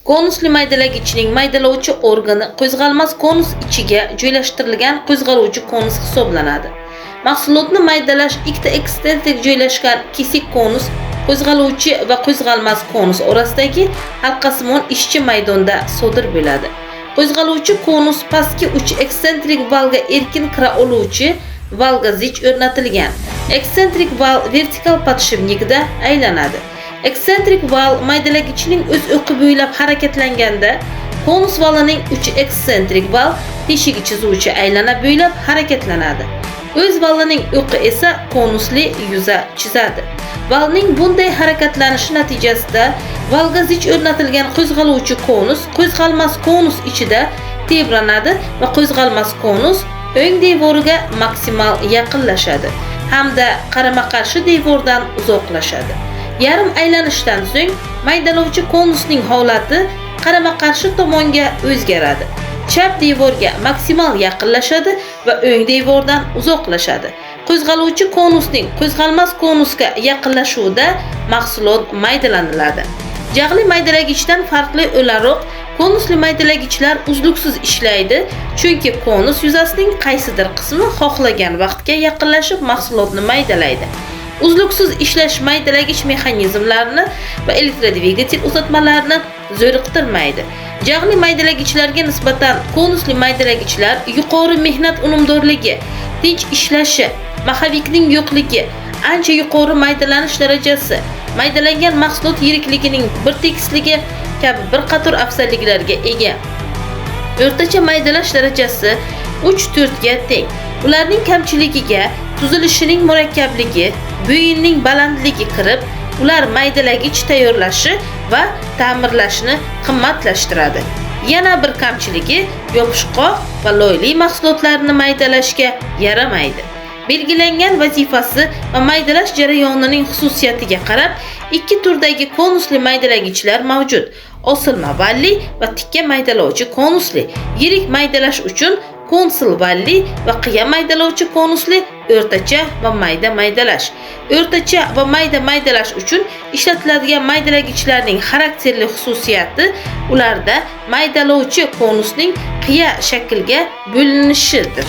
Konusli maydalagichning maydalovchi organi qo'zg'almas konus ichiga joylashtirilgan qo'zg'aluvchi konus hisoblanadi. Mahsulotni maydalash ikkita eksentrik joylashgan kesik konus qo'zg'aluvchi va qo'zg'almas konus orasidagi halqasimon ishchi maydonda sodir bo'ladi. Qo'zg'aluvchi konus pastki uch eksentrik valga erkin kira oluvchi valga zich o'rnatilgan. Eksentrik val vertikal podshipnikda aylanadi. Eksentrik val maydalagichning o'z o'qi bo'ylab harakatlanganda konus valining uchi eksentrik val teshigi chizuvchi aylana bo'ylab harakatlanadi. O'z valining o'qi esa konusli yuza chizadi. Valning bunday harakatlanishi natijasida valga zich o'rnatilgan qo'zg'aluvchi konus qo'zg'almas konus ichida tebranadi va qo'zg'almas konus o'ng devoriga maksimal yaqinlashadi hamda qarama-qarshi devordan uzoqlashadi. Yarim aylanishdan so'ng maydalovchi konusning holati qarama-qarshi tomonga o'zgaradi. Chap devorga maksimal yaqinlashadi va o'ng devordan uzoqlashadi. Qo'zg'aluvchi konusning qo'zg'almas konusga yaqinlashuvida mahsulot maydalaniladi. Jag'li maydalagichdan farqli o'laroq konusli maydalagichlar uzluksiz ishlaydi, chunki konus yuzasining qaysidir qismi xohlagan vaqtga yaqinlashib mahsulotni maydalaydi. Uzluksiz ishlash maydalagich mexanizmlarini va elektrodvigatel uzatmalarini zo'riqtirmaydi. Jag'li maydalagichlarga nisbatan konusli maydalagichlar yuqori mehnat unumdorligi, tinch ishlashi, maxavikning yo'qligi, ancha yuqori maydalanish darajasi, maydalangan mahsulot yirikligining bir tekisligi kabi bir qator afzalliklarga ega. O'rtacha maydalash darajasi 3-4 ga teng. Ularning kamchiligiga tuzilishining murakkabligi, bo'yinning balandligi kirib, ular maydalagich tayyorlashi va ta'mirlashni qimmatlashtiradi. Yana bir kamchiligi yopishqoq va loyli mahsulotlarni maydalashga yaramaydi. Belgilangan vazifasi va maydalash jarayonining xususiyatiga qarab ikki turdagi konusli maydalagichlar mavjud. Osilma valli va tikka maydalovchi konusli. Yirik maydalash uchun konsul valli va qiya maydalovchi konusli, o'rtacha va mayda maydalash. O'rtacha va mayda maydalash uchun ishlatiladigan maydalagichlarning xarakterli xususiyati ularda maydalovchi konusning qiya shaklga bo'linishidir.